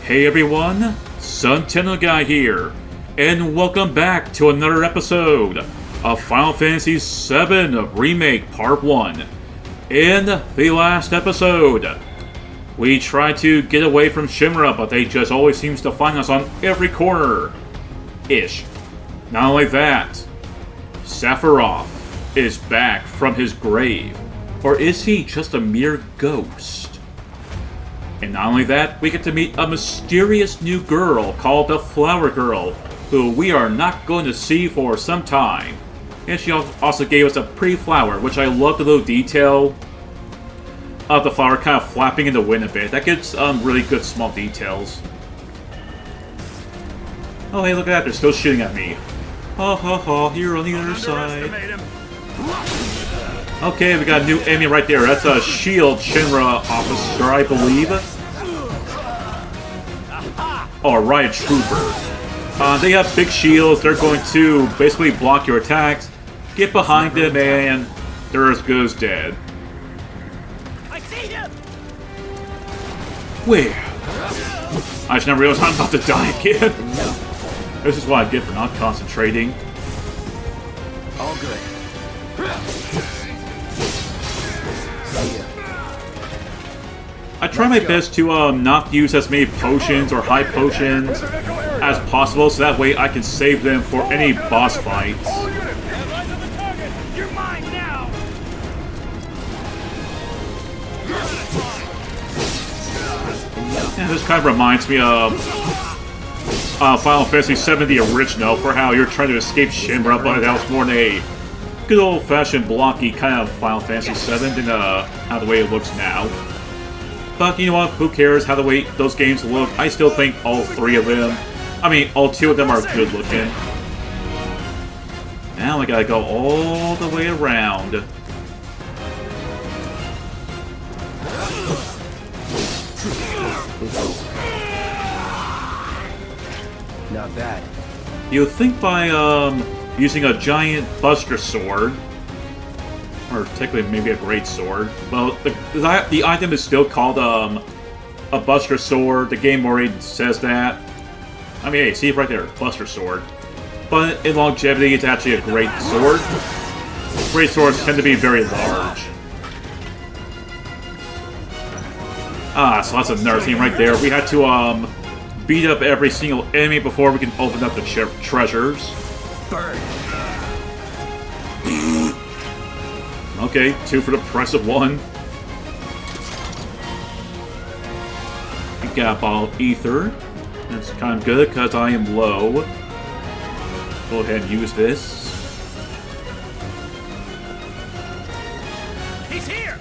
Hey everyone, Centennial Guy here, and welcome back to another episode of Final Fantasy VII Remake Part 1. In the last episode, we tried to get away from Shinra, but they just always seems to find us on every corner. Ish. Not only that, Sephiroth is back from his grave, or is he just a mere ghost? And not only that, we get to meet a mysterious new girl called the Flower Girl, who we are not going to see for some time. And she also gave us a pretty flower, which I love the little detail of the flower kind of flapping in the wind a bit. That gives really good small details. Oh hey, look at that, they're still shooting at me. Ha ha ha, you're on the other side. Okay, we got a new enemy right there. That's a Shield Shinra officer, I believe. Oh, a Riot Trooper. They have big shields. They're going to basically block your attacks. Get behind them, and they're as good as dead. I see him. Where? I just never realized I'm about to die again. This is what I get for not concentrating. All good. I try my best to not use as many potions or high potions as possible, so that way I can save them for any boss fights. You're mine now. Yeah, this kind of reminds me of Final Fantasy VII, the original, for how you're trying to escape Shinra, but that was more than a good old-fashioned blocky kind of Final Fantasy VII than how the way it looks now. But you know what, who cares how the way those games look? I still think all three of them, all two of them are good looking. Now I gotta go all the way around. Not bad. You'd think by using a giant Buster Sword, or technically maybe a Great Sword. Well, the item is still called a Buster Sword. The game already says that. Hey, see it right there, Buster Sword. But in longevity, it's actually a Great Sword. Great Swords tend to be very large. So that's another thing right there. We had to beat up every single enemy before we can open up the treasures. Burn. Okay, 2 for the price of 1. We got a bottle of ether. That's kind of good because I am low. Go ahead and use this. He's here.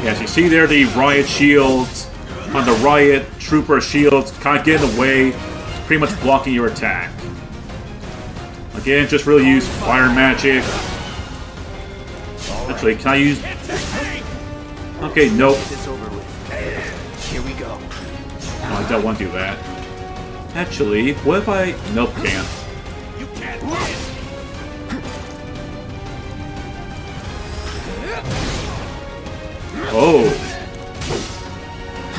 As you see there, the riot shields on the riot trooper shields kind of get in the way, pretty much blocking your attack. Again, just really use fire magic. Actually, can I use... Okay, nope. Here we go. No, I don't want to do that. Actually, what if I... Nope, can't. You can't win. Oh!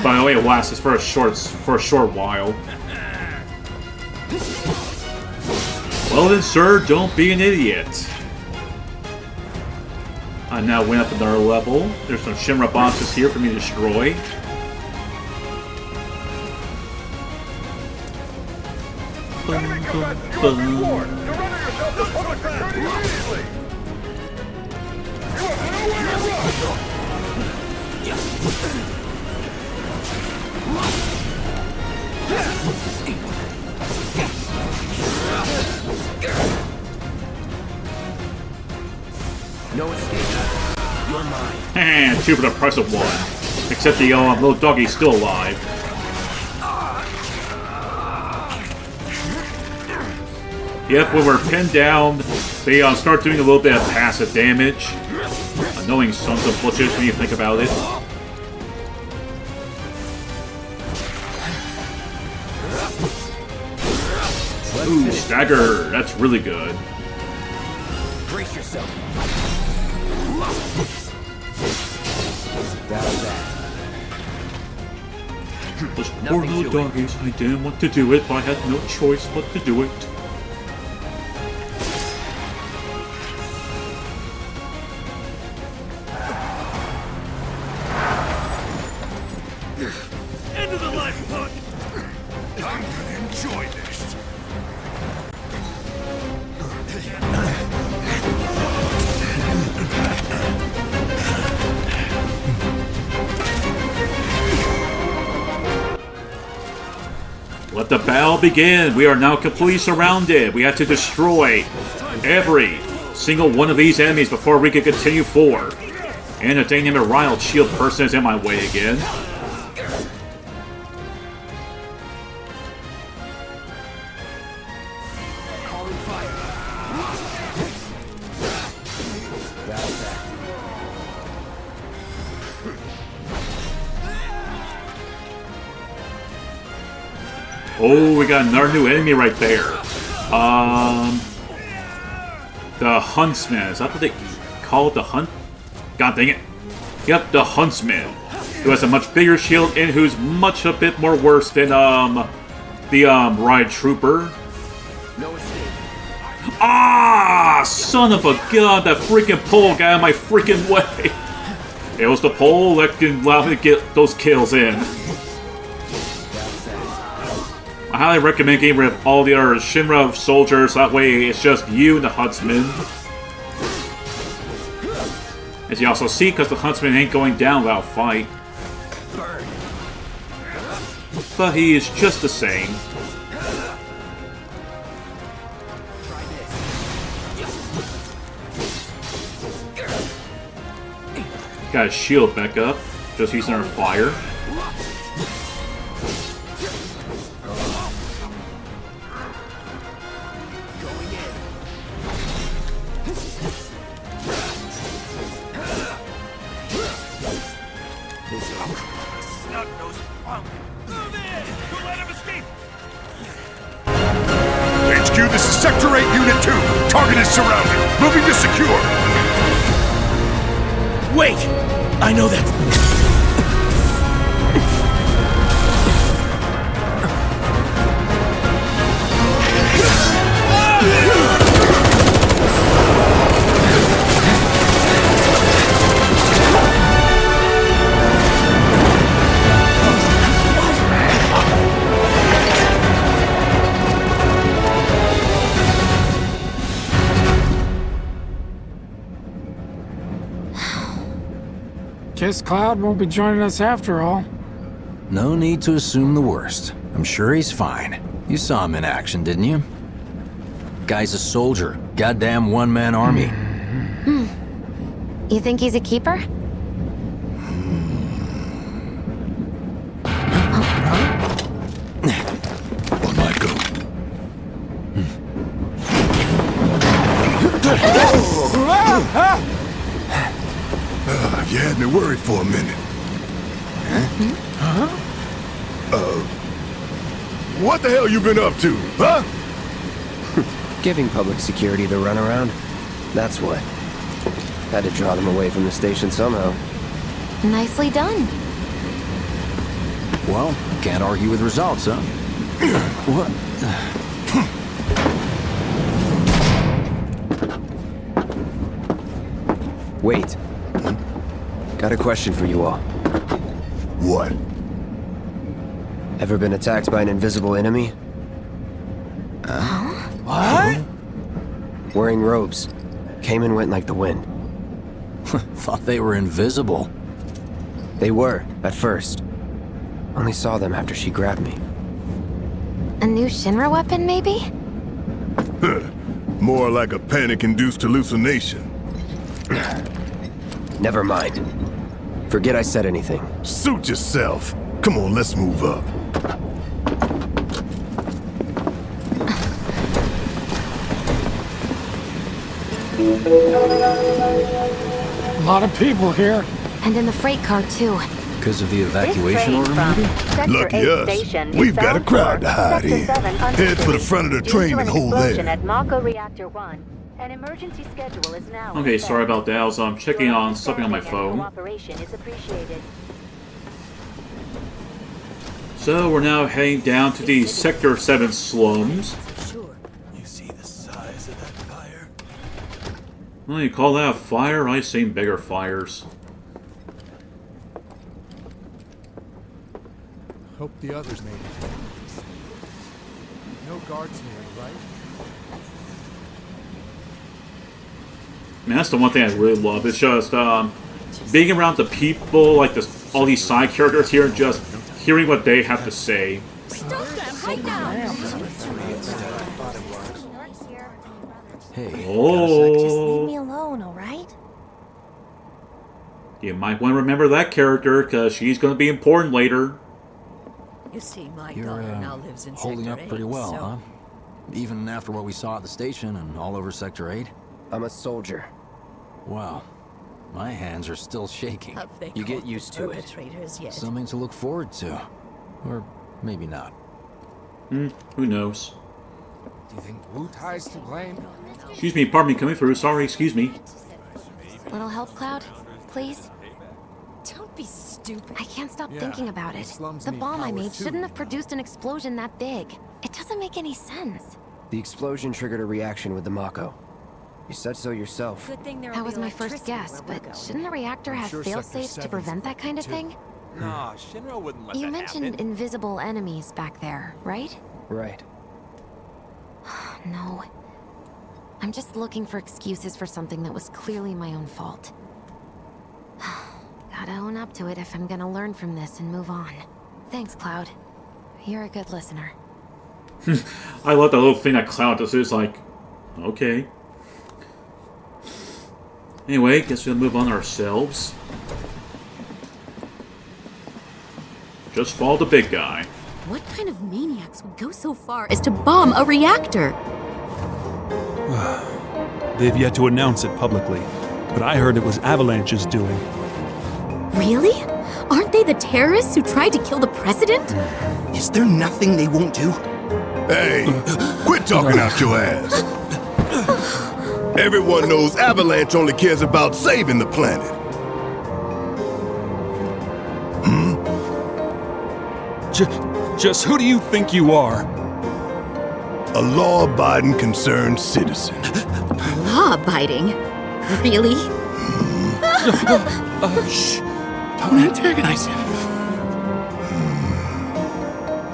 By the way, it lasts for a short while. Well then, sir, don't be an idiot. I now went up another level. There's some Shinra boxes here for me to destroy. No escape. You're mine. And 2 for the price of 1. Except the little doggy's still alive. Yep, when we're pinned down, they start doing a little bit of passive damage. Annoying sons of bitches when you think about it. Ooh, stagger! That's really good. Brace yourself. That was that. Those poor little doggies. I didn't want to do it, but I had no choice but to do it. End of the line, punk! I'm gonna enjoy this. Let the battle begin! We are now completely surrounded! We have to destroy every single one of these enemies before we can continue forward. And a dynamic riot shield person is in my way again. Calling fire. Oh, we got another new enemy right there. The Huntsman. Is that what they call it? The Hunt? God dang it. Yep, the Huntsman. Who has a much bigger shield and who's a bit more worse than, the, Riot Trooper. No escape. Ah! Son of a gun! That freaking pole got out of my freaking way! It was the pole that can allow me to get those kills in. I highly recommend getting rid of all the other Shinra soldiers, that way it's just you and the Huntsman. As you also see, because the Huntsman ain't going down without a fight. But he is just the same. Got his shield back up, just using our fire. Snot-nosed punk. Move in! Don't let him escape! HQ, this is Sector 8, Unit 2. Target is surrounded. Moving to secure. Wait! I know that. Guess Cloud won't be joining us after all. No need to assume the worst. I'm sure he's fine. You saw him in action, didn't you? Guy's a soldier. Goddamn one-man army. You think he's a keeper? On my go. You had me worried for a minute. What the hell you been up to, huh? Giving public security the runaround. That's what. Had to draw them away from the station somehow. Nicely done. Well, can't argue with results, huh? What? Wait. Got a question for you all. What? Ever been attacked by an invisible enemy? What? Wearing robes. Came and went like the wind. Thought they were invisible. They were, at first. Only saw them after she grabbed me. A new Shinra weapon, maybe? More like a panic-induced hallucination. Never mind. Forget I said anything. Suit yourself. Come on, let's move up. A lot of people here. And in the freight car, too. Because of the evacuation order, maybe? Lucky us. We've got a crowd to hide in. Head for the front of the train and hold there. At Mako Reactor 1. An emergency schedule is now Okay, sorry about that. I was checking on something on my phone. Cooperation is appreciated. So we're now heading down to the Sector 7 slums. You see the size of that fire? Well, you call that a fire? I've seen bigger fires. Hope the others made it. No guards near, right? Man, that's the one thing I really love. It's just being around the people, like all these side characters here, and just hearing what they have to say. Stop them right now! Hey, Just leave Oh, me alone, alright? you might want to remember that character because she's going to be important later. You see, my you're daughter now lives in holding Sector up pretty 8, well, so huh? Even after what we saw at the station and all over Sector 8? I'm a soldier. Wow. My hands are still shaking. have they You get caught used the to it. perpetrators yet? Something to look forward to. Or maybe not. Who knows? Do you think Wu Tai's to blame? Excuse me, pardon me, coming through. Sorry, excuse me. Little help, Cloud? Please? Don't be stupid. I can't stop Yeah, thinking about the it. slums The need bomb I power made too, shouldn't have you know. produced an explosion that big. It doesn't make any sense. The explosion triggered a reaction with the Mako. You said so yourself. Good thing there That was my first guess, but shouldn't a reactor have sure fail-safes Sector to prevent that kind of 7's thing? Nah, Shinra wouldn't let You that mentioned happen. invisible enemies back there, right? Right. No. I'm just looking for excuses for something that was clearly my own fault. Gotta own up to it if I'm gonna learn from this and move on. Thanks, Cloud. You're a good listener. I love that little thing that Cloud does. It's like, okay. Anyway, guess we'll move on ourselves. Just follow the big guy. What kind of maniacs would go so far as to bomb a reactor? They've yet to announce it publicly, but I heard it was Avalanche's doing. Really? Aren't they the terrorists who tried to kill the president? Is there nothing they won't do? Hey, quit talking out your ass. Everyone knows Avalanche only cares about saving the planet. Just who do you think you are? A law-abiding, concerned citizen. Law-abiding? Really? Shh! Don't antagonize him.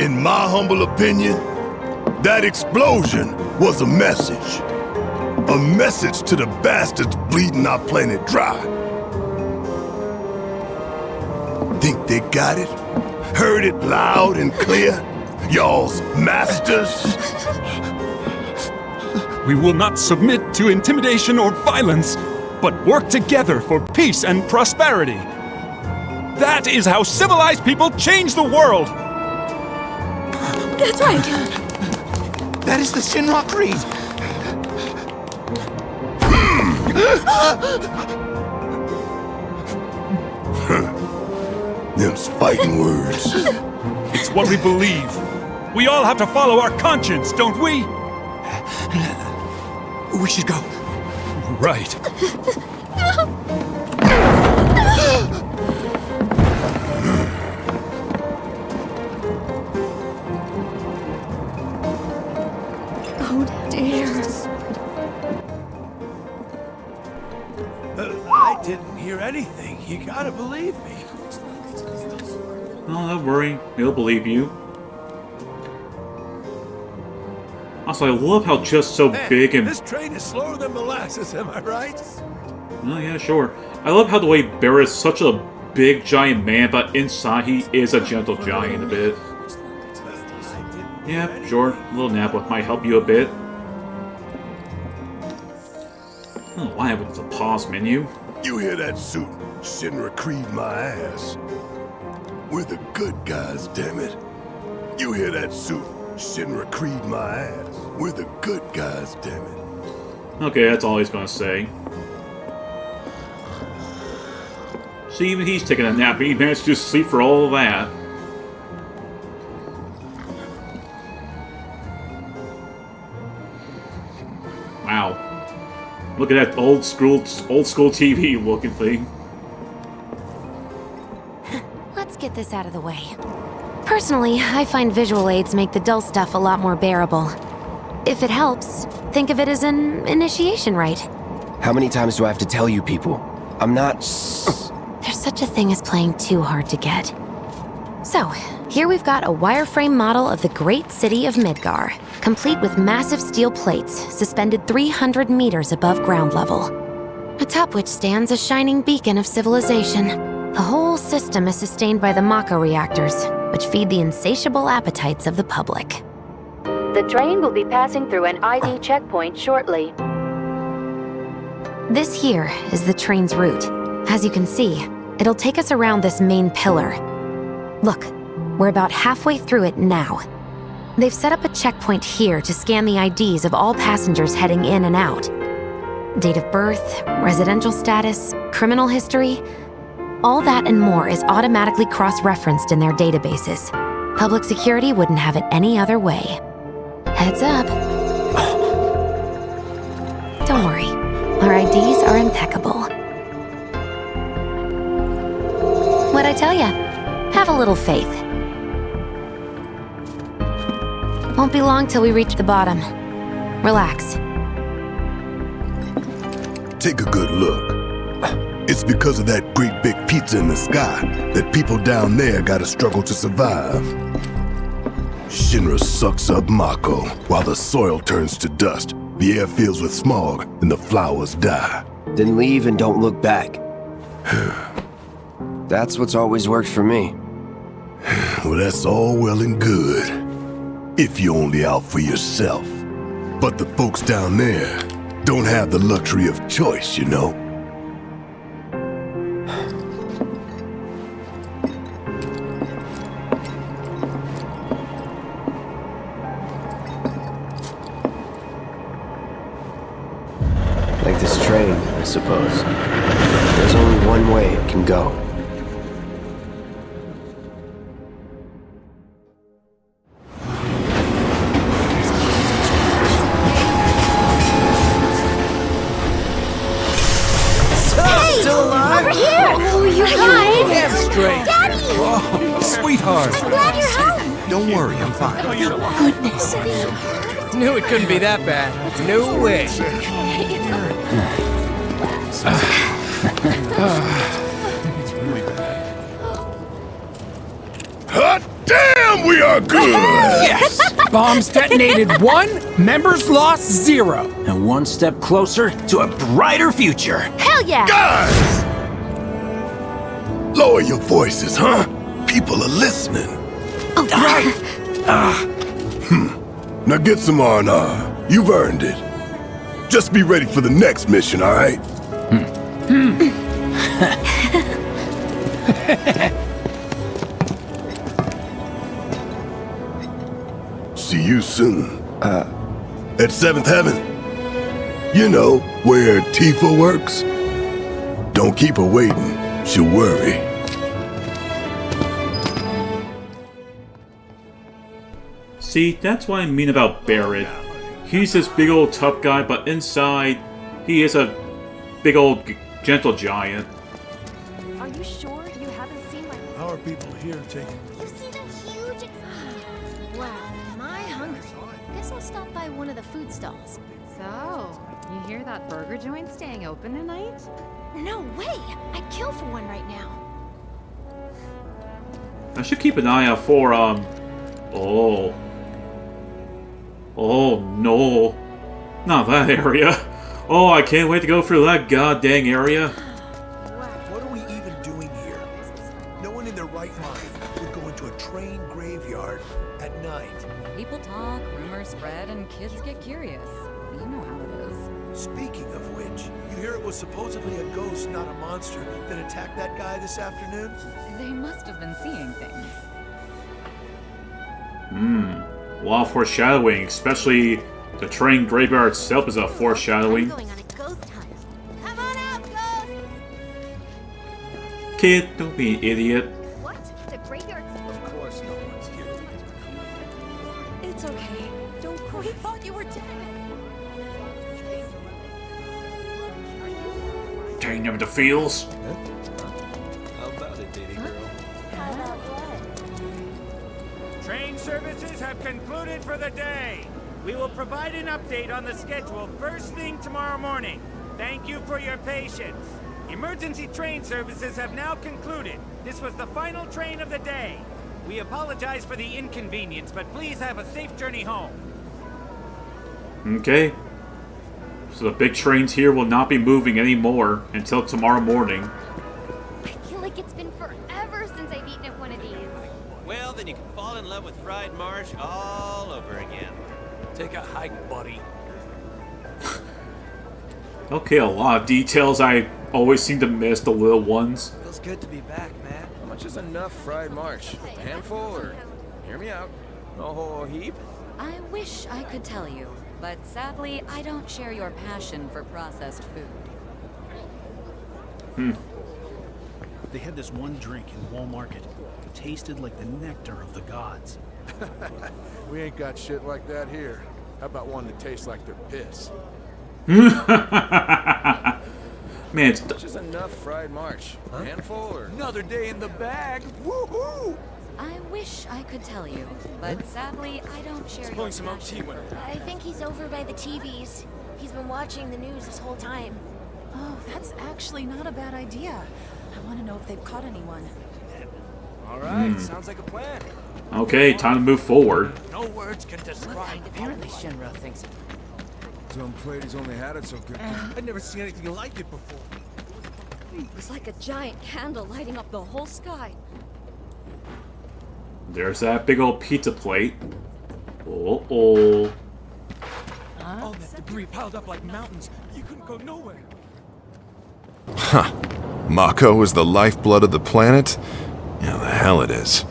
In my humble opinion, that explosion was a message. A message to the bastards bleeding our planet dry. Think they got it? Heard it loud and clear? Y'all's masters? We will not submit to intimidation or violence, but work together for peace and prosperity. That is how civilized people change the world! That's right. That is the Shinra Creed. Them's fighting words. It's what we believe. We all have to follow our conscience, don't we? We should go. Right. Oh dear. I didn't hear anything. You gotta believe me. Oh, don't worry. He'll believe you. Also, I love how just so big and... This train is slower than molasses, am I right? Oh, yeah, sure. I love how the way Bear is such a big, giant man, but inside he is a gentle giant a bit. Yeah, sure. A little nap might help you a bit. I don't know why I went to the pause menu. You hear that suit? Shinra Creed my ass. We're the good guys, damn it. You hear that suit? Shinra Creed my ass. We're the good guys, damn it. Okay, that's all he's gonna say. See, even he's taking a nap, but he managed to sleep for all of that. Wow. Look at that old school TV looking thing. Let's get this out of the way. Personally, I find visual aids make the dull stuff a lot more bearable. If it helps, think of it as an initiation rite. How many times do I have to tell you people? I'm not... There's such a thing as playing too hard to get. So, here we've got a wireframe model of the great city of Midgar, complete with massive steel plates suspended 300 meters above ground level, atop which stands a shining beacon of civilization. The whole system is sustained by the Mako reactors, which feed the insatiable appetites of the public. The train will be passing through an ID checkpoint shortly. This here is the train's route. As you can see, it'll take us around this main pillar. Look, we're about halfway through it now. They've set up a checkpoint here to scan the IDs of all passengers heading in and out. Date of birth, residential status, criminal history, all that and more is automatically cross-referenced in their databases. Public security wouldn't have it any other way. Heads up. Don't worry, our IDs are impeccable. What'd I tell ya? Have a little faith. Won't be long till we reach the bottom. Relax. Take a good look. It's because of that great big pizza in the sky that people down there gotta struggle to survive. Shinra sucks up Mako while the soil turns to dust, the air fills with smog, and the flowers die. Then leave and don't look back. That's what's always worked for me. Well, that's all well and good, if you're only out for yourself. But the folks down there don't have the luxury of choice, you know. Like this train, I suppose. There's only one way it can go. Sweetheart! I'm glad you're home! Don't worry, I'm fine. Goodness. Knew it couldn't be that bad. No way. It's really bad. Hot damn, we are good! Yes! Bombs detonated 1, members lost 0. And one step closer to a brighter future. Hell yeah! Guys! Lower your voices, huh? People are listening. Oh, right. Now get some R&R. You've earned it. Just be ready for the next mission, all right? See you soon. At 7th Heaven. You know, where Tifa works. Don't keep her waiting. She'll worry. See, that's what I mean about Barrett. He's this big old tough guy, but inside, he is a big old gentle giant. Are you sure you haven't seen my... How are people here taking... You see the huge... Wow, am I hungry? Guess I'll stop by one of the food stalls. So, you hear that burger joint staying open tonight? No way! I'd kill for one right now. I should keep an eye out for, Oh no. Not that area. Oh, I can't wait to go through that goddamn area. What are we even doing here? No one in their right mind would go into a train graveyard at night. People talk, rumors spread, and kids get curious. You know how it is. Speaking of which, you hear it was supposedly a ghost, not a monster, that attacked that guy this afternoon? They must have been seeing things. A lot of foreshadowing, especially the train graveyard itself is a foreshadowing. I'm going on a ghost hunt. Come on out, ghosts! Kid, don't be an idiot. What? The graveyard's... Of course no one's here. It's okay. Don't cry. We thought you were dead. Taking them to feels. How about it, baby girl? How about what? services have concluded for the day. We will provide an update on the schedule first thing tomorrow morning. Thank you for your patience. Emergency train services have now concluded. This was the final train of the day. We apologize for the inconvenience, but please have a safe journey home. Okay. So the big trains here will not be moving anymore until tomorrow morning. I feel like it's been forever since I've eaten at one of these. Well, then you can fall in love with fried marsh all over again. Take a hike, buddy. Okay, a lot of details I always seem to miss, the little ones. Feels good to be back, man. How much is enough fried marsh? A handful, or hear me out, a whole heap? I wish I could tell you, but sadly, I don't share your passion for processed food. They had this one drink in Wall Market. It tasted like the nectar of the gods. We ain't got shit like that here. How about one that tastes like their piss? Man, it's just enough fried marsh. A handful, or another day in the bag. Woohoo! I wish I could tell you, but sadly, I don't share your passion. I think he's over by the TVs. He's been watching the news this whole time. Oh, that's actually not a bad idea. I want to know if they've caught anyone. All right, sounds like a plan. Okay, time to move forward. No words can describe. Apparently Shinra thinks Some Plady's only had it so good. I'd never seen anything like it before. It was like a giant candle lighting up the whole sky. There's that big old pizza plate. Oh. All that debris piled up like mountains. You couldn't go nowhere. Huh. Mako is the lifeblood of the planet? Yeah, the hell it is.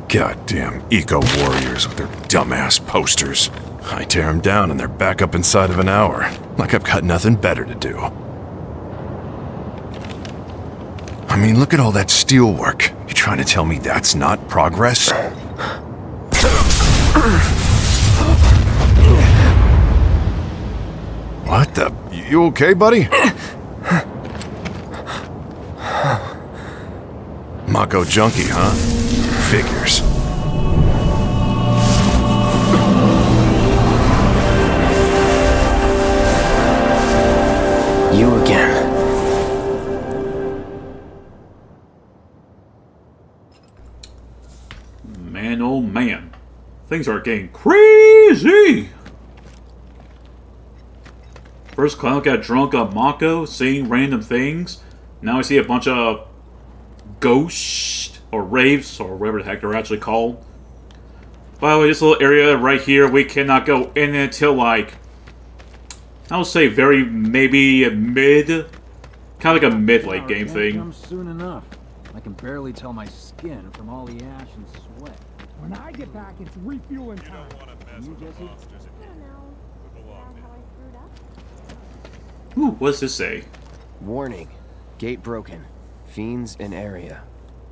Goddamn eco-warriors with their dumbass posters. I tear them down and they're back up inside of an hour. Like I've got nothing better to do. I mean, look at all that steel work. You trying to tell me that's not progress? What the? You okay, buddy? Mako junkie, huh? Figures. You again. Man, oh man. Things are getting crazy! First, Clown got drunk on Mako, saying random things. Now I see a bunch of ghosts, or raves, or whatever the heck they're actually called. By the way, this little area right here, we cannot go in until, like, I would say maybe a mid, kind of like a mid-late game thing. Come soon enough. I can barely tell my skin from all the ash and sweat. When I get back, it's refueling time. You, Jesse? Ooh, what does this say? Warning. Gate broken. Fiends in area.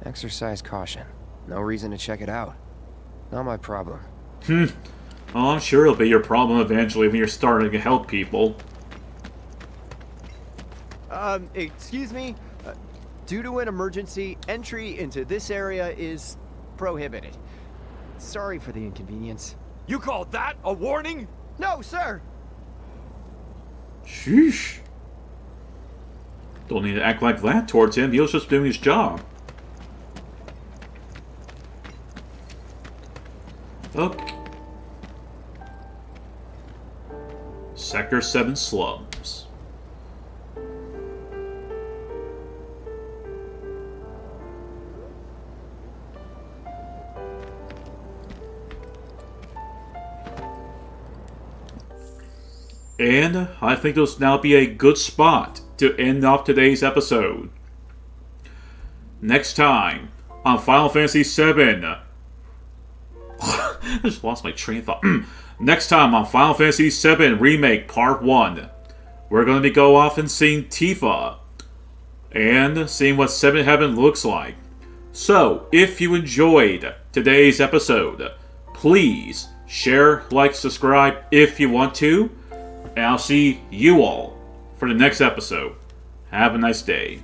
Exercise caution. No reason to check it out. Not my problem. Well, I'm sure it'll be your problem eventually when you're starting to help people. Excuse me? Due to an emergency, entry into this area is prohibited. Sorry for the inconvenience. You call that a warning? No, sir! Sheesh. Don't need to act like that towards him. He was just doing his job. Okay. Sector 7 slums. And I think this will now be a good spot to end off today's episode. Next time on Final Fantasy VII. I just lost my train of thought. Next time on Final Fantasy VII Remake Part 1, we're going to go off and seeing Tifa and seeing what 7 Heaven looks like. So, if you enjoyed today's episode, please share, like, subscribe if you want to, and I'll see you all for the next episode. Have a nice day.